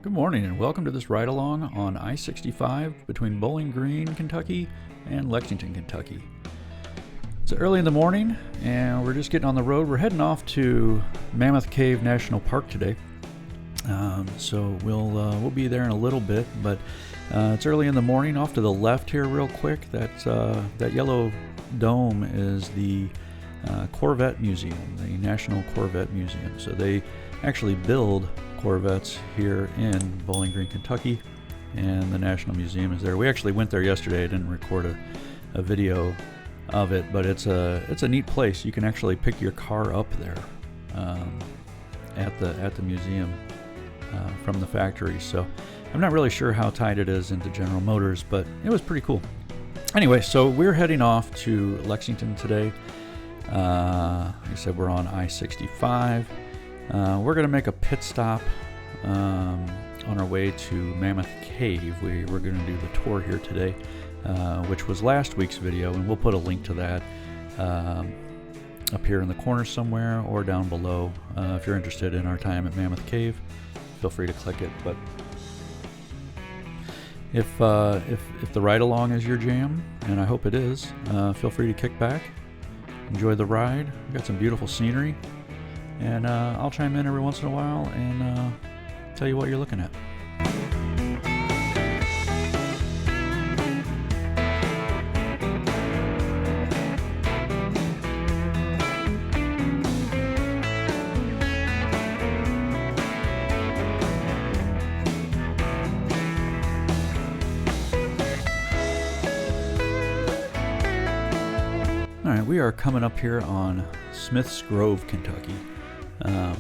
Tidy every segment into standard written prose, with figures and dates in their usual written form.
Good morning and welcome to this ride-along on I-65 between Bowling Green, Kentucky and Lexington, Kentucky. It's early in the morning and we're just getting on the road. We're heading off to Mammoth Cave National Park today. So we'll be there in a little bit, but it's early in the morning. Off to the left here real quick, that yellow dome is the Corvette Museum, the National Corvette Museum. So they actually build Corvettes here in Bowling Green, Kentucky, and the National Museum is there. We actually went there yesterday. I didn't record a video of it, but it's a neat place. You can actually pick your car up there at the museum from the factory. So I'm not really sure how tied it is into General Motors, but it was pretty cool. Anyway, so we're heading off to Lexington today. Like I said, we're on I-65. We're going to make a pit stop on our way to Mammoth Cave. We're going to do the tour here today, which was last week's video, and we'll put a link to that up here in the corner somewhere or down below. If you're interested in our time at Mammoth Cave, feel free to click it. But if the ride-along is your jam, and I hope it is, feel free to kick back, enjoy the ride. We've got some beautiful scenery. And I'll chime in every once in a while and tell you what you're looking at. All right, we are coming up here on Smith's Grove, Kentucky.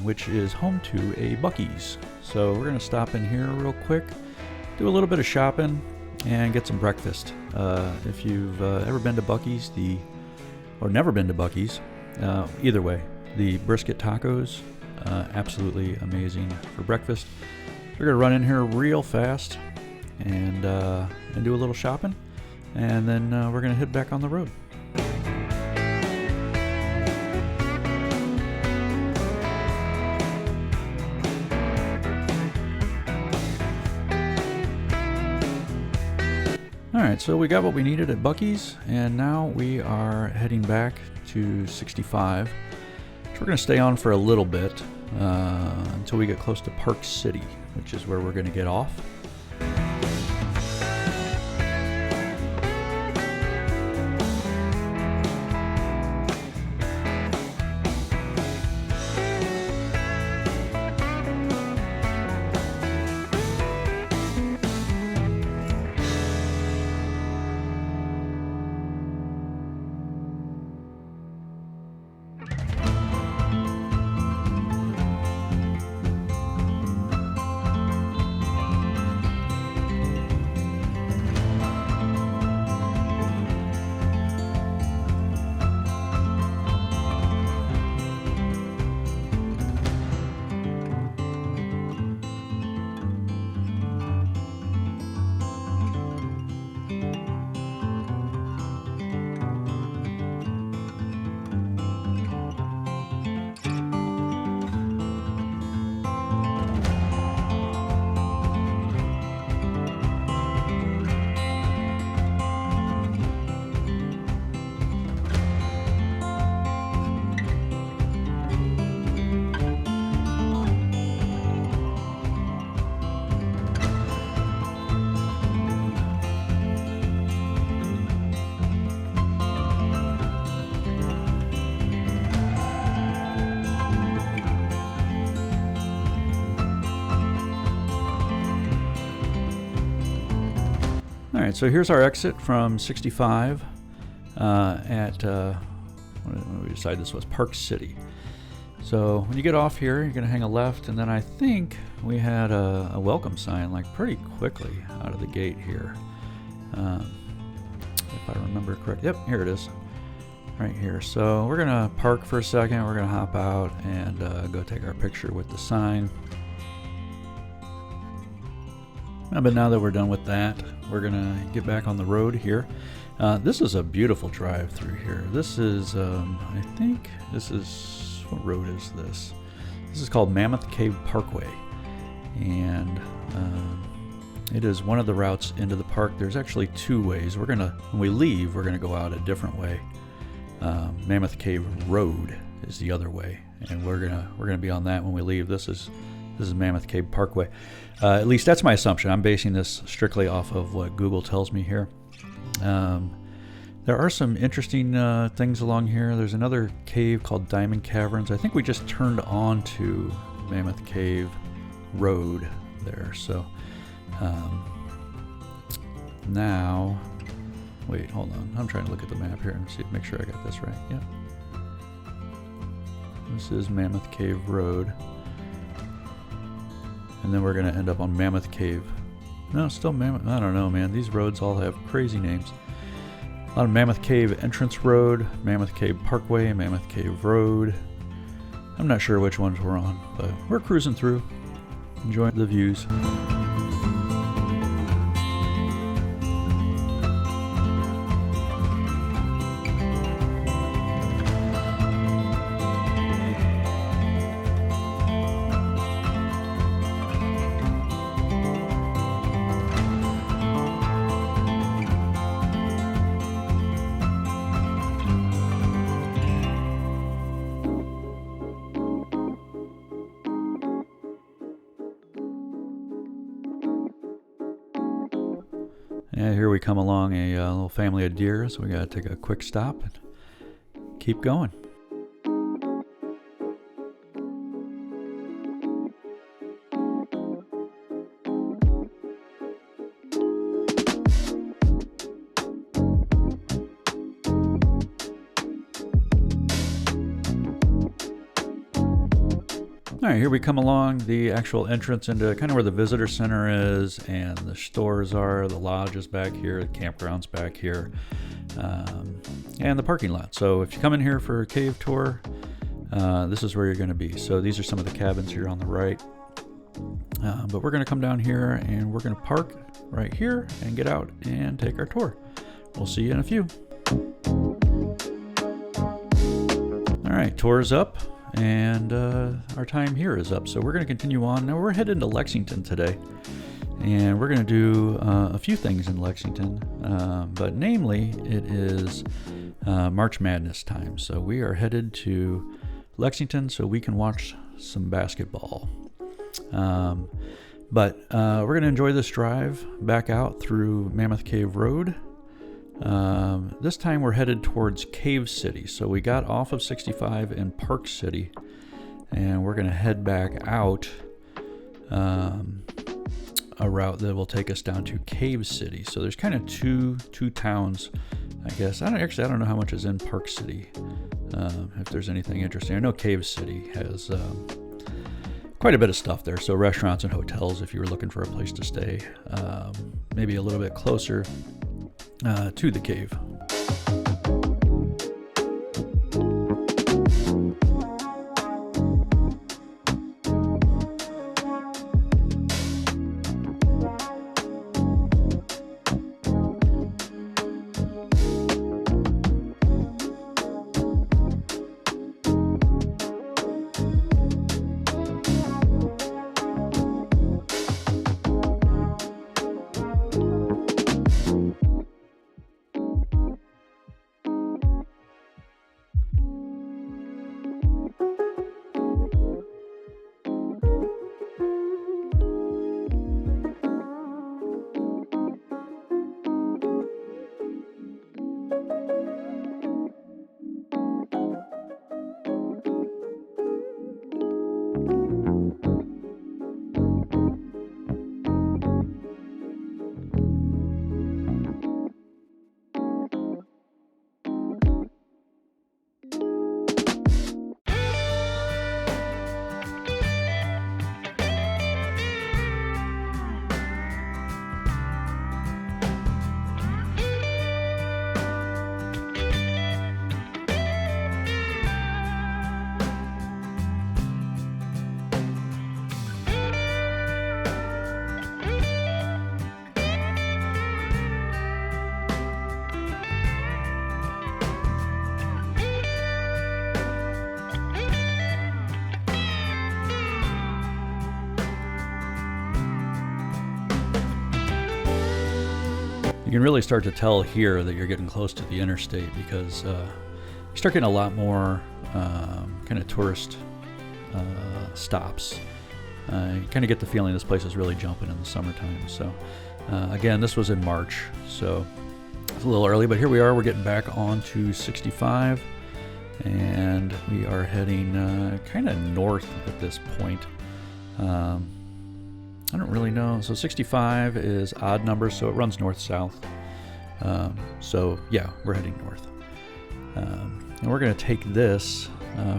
Which is home to a Buc-ees. So we're going to stop in here real quick, do a little bit of shopping, and get some breakfast. If you've ever been to Buc-ees, or never been to Buc-ees, either way, the brisket tacos, absolutely amazing for breakfast. We're going to run in here real fast and do a little shopping, and then we're going to head back on the road. Alright, so we got what we needed at Buc-ees, and now we are heading back to 65. So we're going to stay on for a little bit until we get close to Park City, which is where we're going to get off. Alright, so here's our exit from 65 at, what we decided this was, Park City. So when you get off here, you're going to hang a left, and then I think we had a welcome sign like pretty quickly out of the gate here. If I remember correctly. Yep, here it is. Right here. So we're going to park for a second, we're going to hop out and go take our picture with the sign. But now that we're done with that, we're gonna get back on the road here. This is a beautiful drive through here. This is, I think this is, what road is this? This is called Mammoth Cave Parkway. And It is one of the routes into the park. There's actually two ways. When we leave, we're gonna go out a different way. Mammoth Cave Road is the other way, and we're gonna be on that when we leave. This is Mammoth Cave Parkway. At least that's my assumption. I'm basing this strictly off of what Google tells me here. There are some interesting things along here. There's another cave called Diamond Caverns. I think we just turned on to Mammoth Cave Road there. So now, wait, hold on. I'm trying to look at the map here and see, make sure I got this right. Yeah. This is Mammoth Cave Road. And then we're going to end up on Mammoth Cave. No, still Mammoth. I don't know, man. These roads all have crazy names. A lot of Mammoth Cave Entrance Road, Mammoth Cave Parkway, Mammoth Cave Road. I'm not sure which ones we're on, but we're cruising through, enjoying the views. Yeah, here we come along a little family of deer, so we got to take a quick stop and keep going. All right, here we come along the actual entrance into kind of where the visitor center is, and the stores are, the lodge is back here, the campground's back here, and the parking lot. So if you come in here for a cave tour, this is where you're going to be. So these are some of the cabins here on the right. But we're going to come down here and we're going to park right here and get out and take our tour. We'll see you in a few. All right, tour's up. And our time here is up, so we're going to continue on. Now we're headed to Lexington today, and we're going to do a few things in Lexington, but namely it is March Madness time. So we are headed to Lexington so we can watch some basketball. But we're going to enjoy this drive back out through Mammoth Cave Road. This time we're headed towards Cave City. So we got off of 65 in Park City, and we're going to head back out a route that will take us down to Cave City. So there's kind of two towns, I guess. I don't know how much is in Park City, if there's anything interesting. I know Cave City has quite a bit of stuff there. So restaurants and hotels if you were looking for a place to stay, maybe a little bit closer to the cave. can really start to tell here that you're getting close to the interstate because you start getting a lot more kind of tourist stops. You kind of get the feeling this place is really jumping in the summertime. So again, this was in March, so it's a little early, but here we are. We're getting back onto 65, and we are heading kind of north at this point. I don't really know. So 65 is odd numbers, so it runs north-south. So yeah, we're heading north. And we're going to take this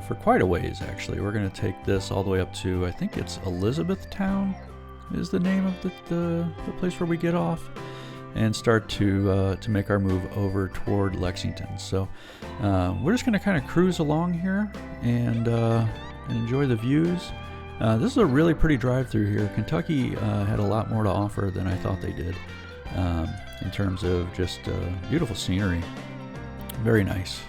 for quite a ways, actually. We're going to take this all the way up to, I think it's Elizabethtown is the name of the place where we get off, and start to make our move over toward Lexington. So we're just going to kind of cruise along here and enjoy the views. This is a really pretty drive through here. Kentucky had a lot more to offer than I thought they did in terms of just beautiful scenery. Very nice.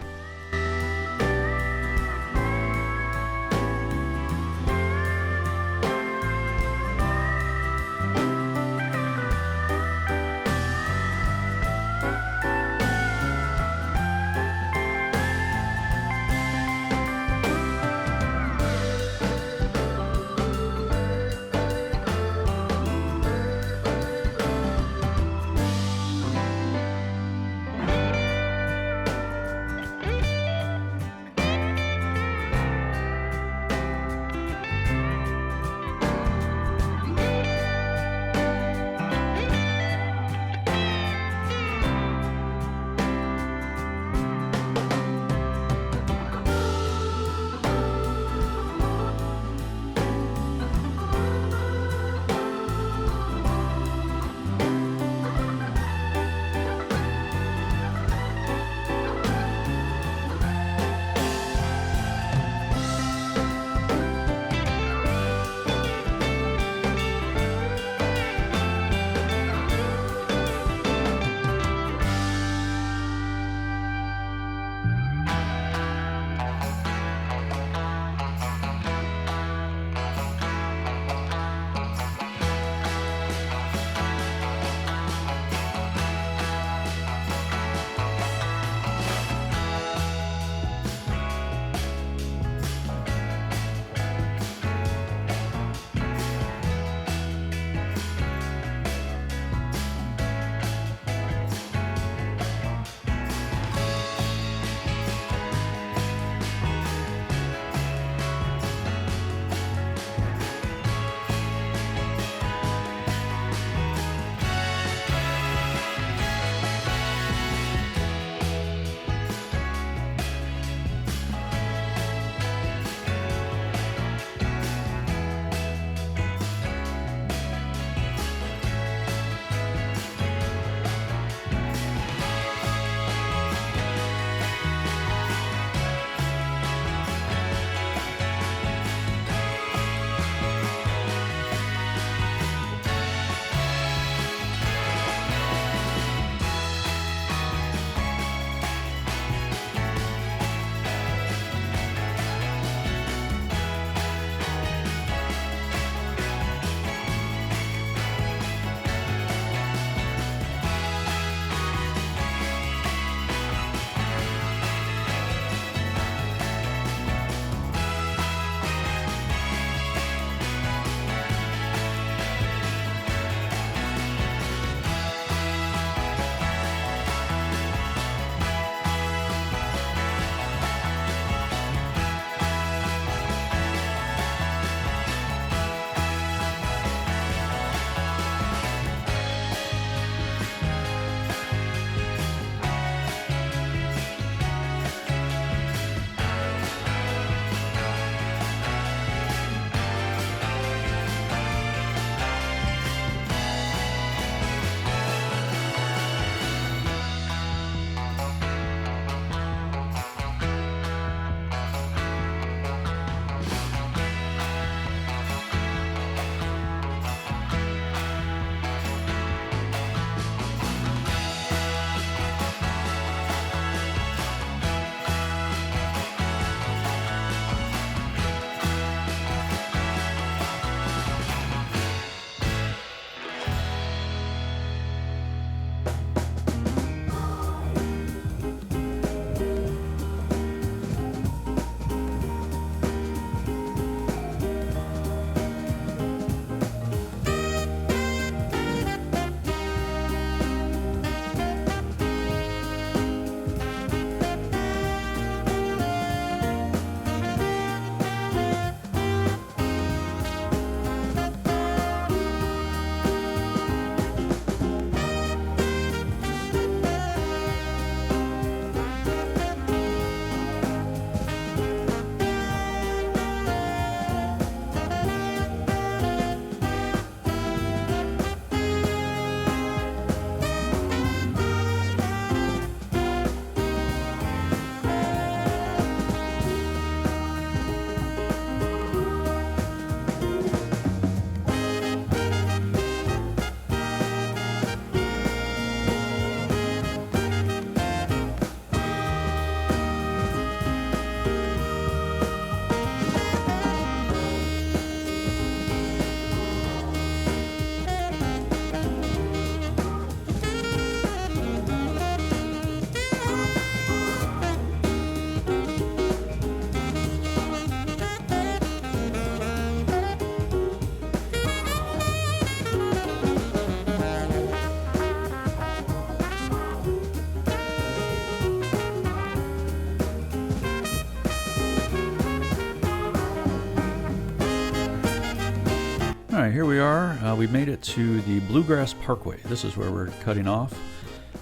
here we are. We made it to the Bluegrass Parkway. This is where we're cutting off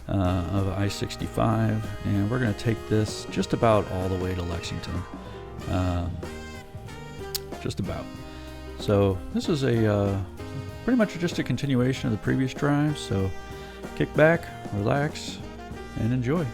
of I-65, and we're going to take this just about all the way to Lexington. Just about. So this is a pretty much just a continuation of the previous drive, so kick back, relax, and enjoy.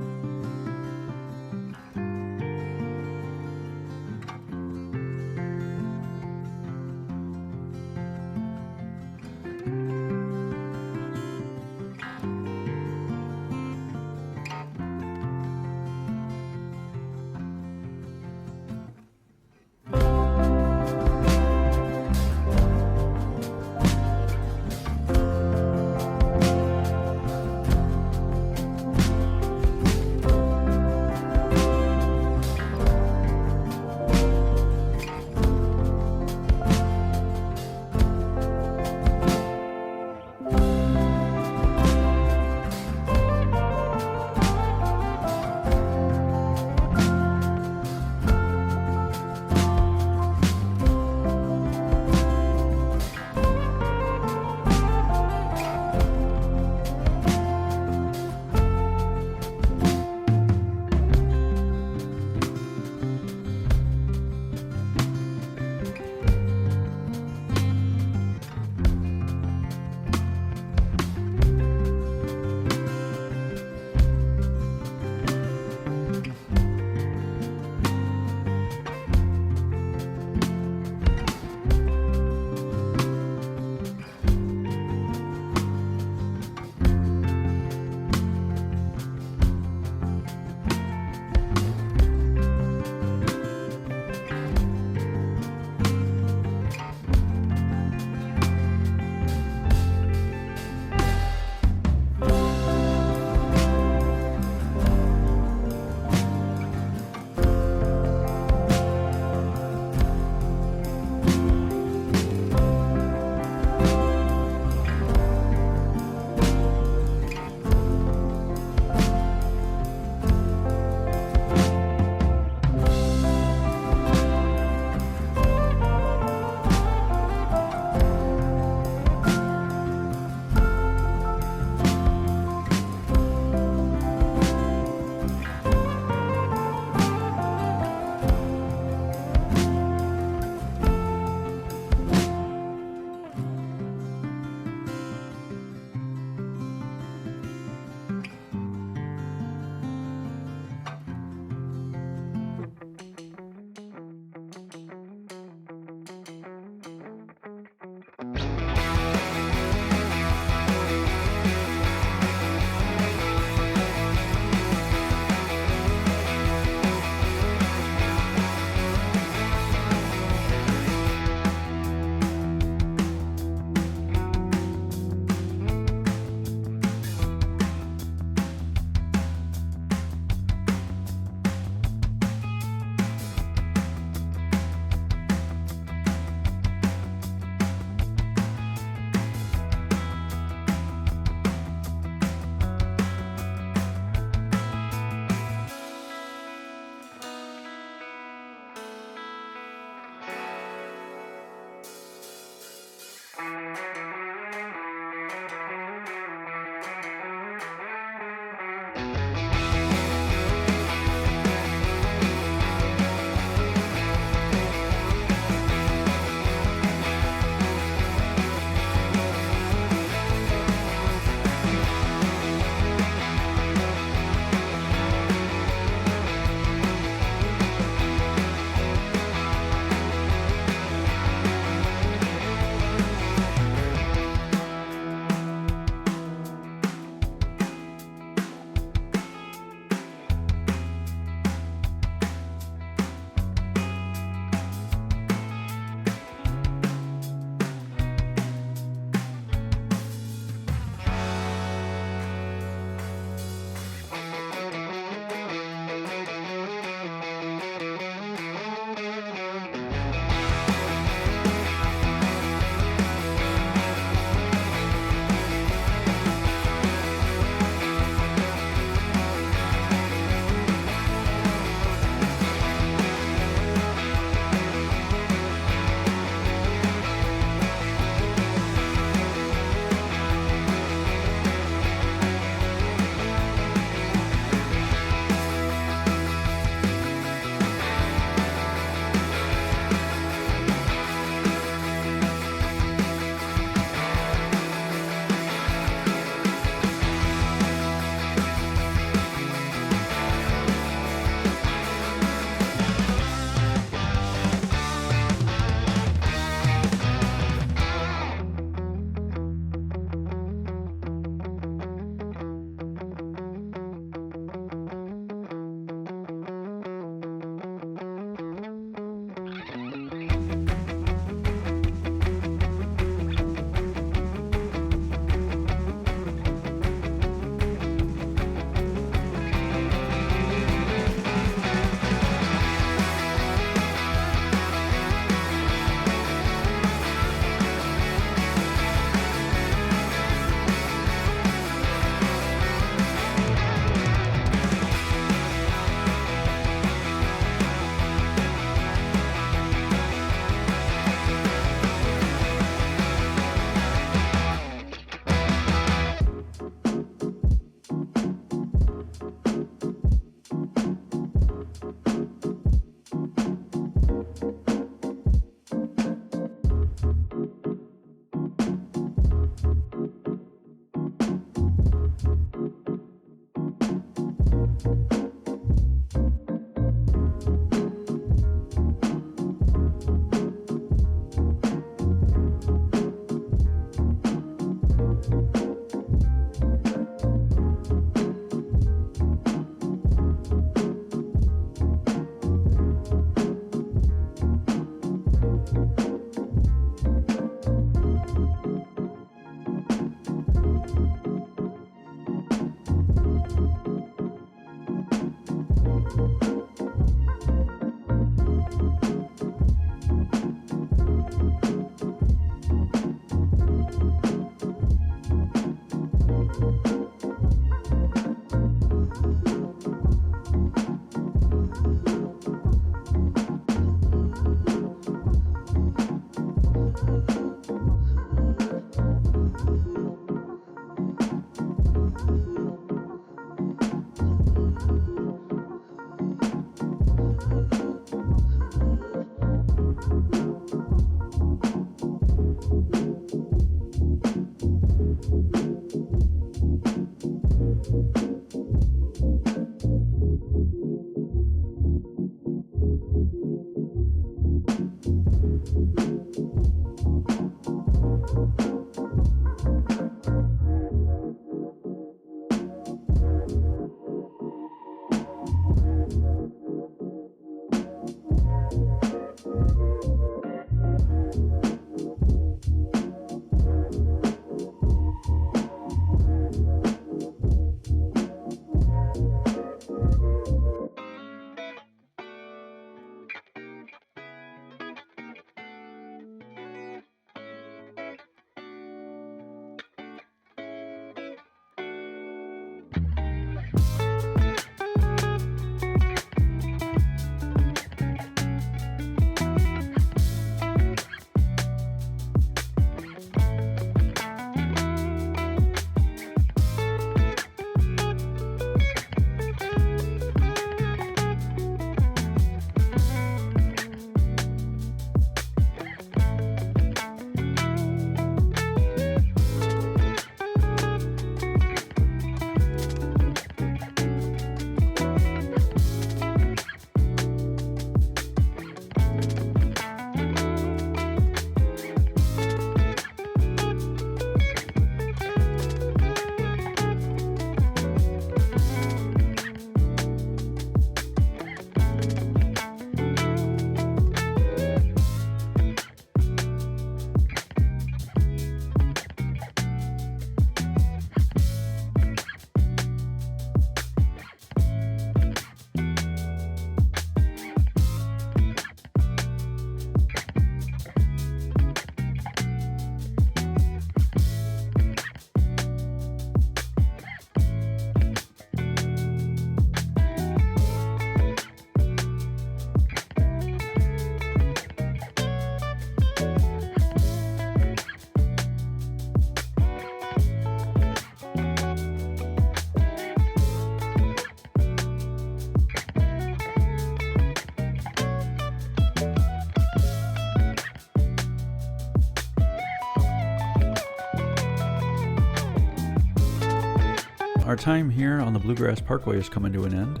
Our time here on the Bluegrass Parkway is coming to an end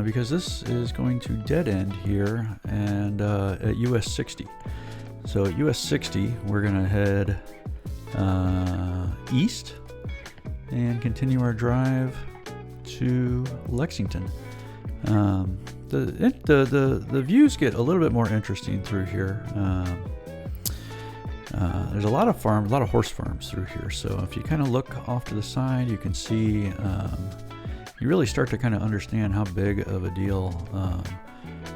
because this is going to dead end here and at US 60. So at US 60, we're going to head east and continue our drive to Lexington. The views get a little bit more interesting through here. There's a lot of farms, a lot of horse farms through here. So if you kind of look off to the side, you can see, you really start to kind of understand how big of a deal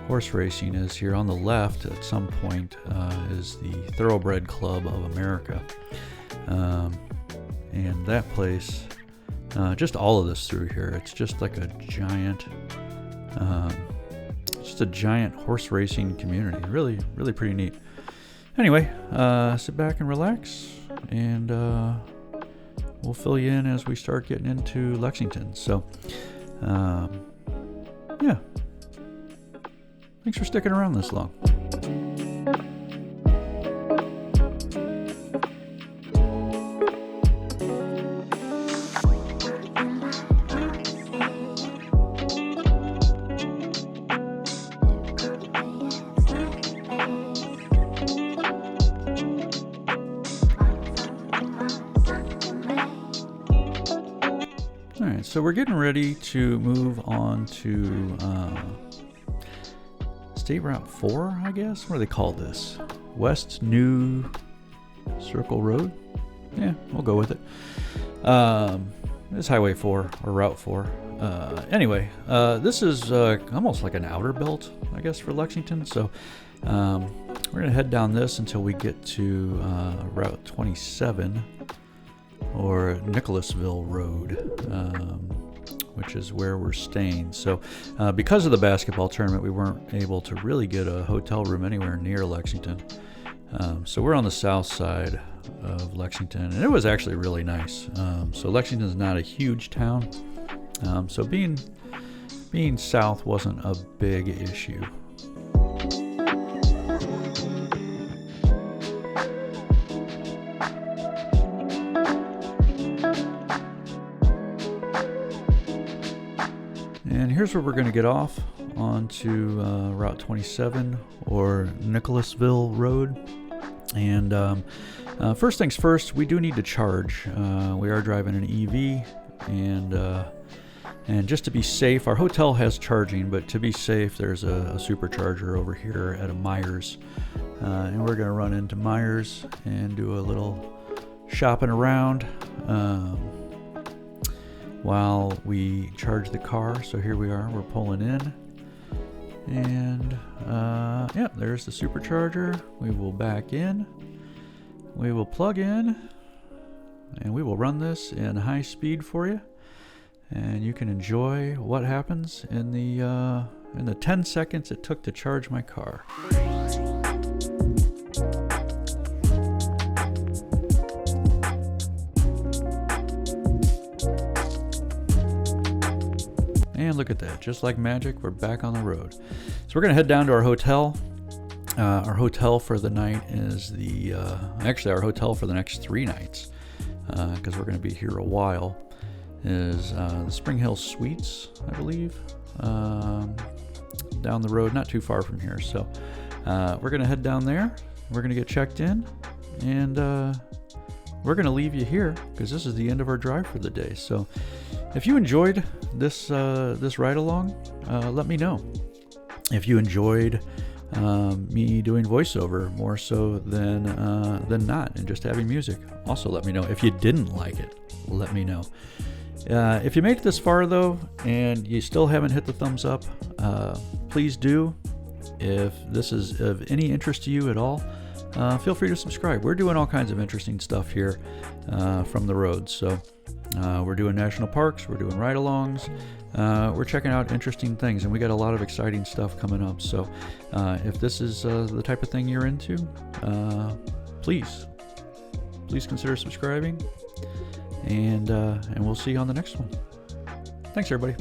horse racing is here. On the left, at some point, is the Thoroughbred Club of America. And that place, just all of this through here, it's just like a giant, just a giant horse racing community. Really, really pretty neat. Anyway, sit back and relax, and we'll fill you in as we start getting into Lexington. So, yeah. Thanks for sticking around this long. Alright, so we're getting ready to move on to State Route 4, I guess? What do they call this? West New Circle Road? Yeah, we'll go with it. It's Highway 4, or Route 4. Anyway, this is almost like an outer belt, I guess, for Lexington. So we're going to head down this until we get to Route 27, or Nicholasville Road, which is where we're staying. So because of the basketball tournament, we weren't able to really get a hotel room anywhere near Lexington. So we're on the south side of Lexington, and it was actually really nice. So Lexington's not a huge town, so being south wasn't a big issue. And here's where we're going to get off onto Route 27, or Nicholasville Road. And first things first, we do need to charge. We are driving an EV, and just to be safe, our hotel has charging, but to be safe, there's a supercharger over here at a Myers. And we're going to run into Myers and do a little shopping around while we charge the car. So here we are, we're pulling in. And yeah, there's the supercharger. We will back in. We will plug in, and we will run this in high speed for you. And you can enjoy what happens in the 10 seconds it took to charge my car. And look at that, just like magic, we're back on the road. So we're gonna head down to our hotel. Our hotel for the night is actually our hotel for the next 3 nights, because we're gonna be here a while, is the Spring Hill Suites, I believe, down the road, not too far from here. So we're gonna head down there, we're gonna get checked in, and we're gonna leave you here, because this is the end of our drive for the day. So if you enjoyed this ride along, let me know. If you enjoyed me doing voiceover more so than not, and just having music, also let me know. If you didn't like it, let me know. If you made it this far though, and you still haven't hit the thumbs up, please do. If this is of any interest to you at all, feel free to subscribe. We're doing all kinds of interesting stuff here from the road. So we're doing national parks, we're doing ride-alongs, we're checking out interesting things, and we got a lot of exciting stuff coming up. So if this is the type of thing you're into, please consider subscribing, and we'll see you on the next one. Thanks, everybody.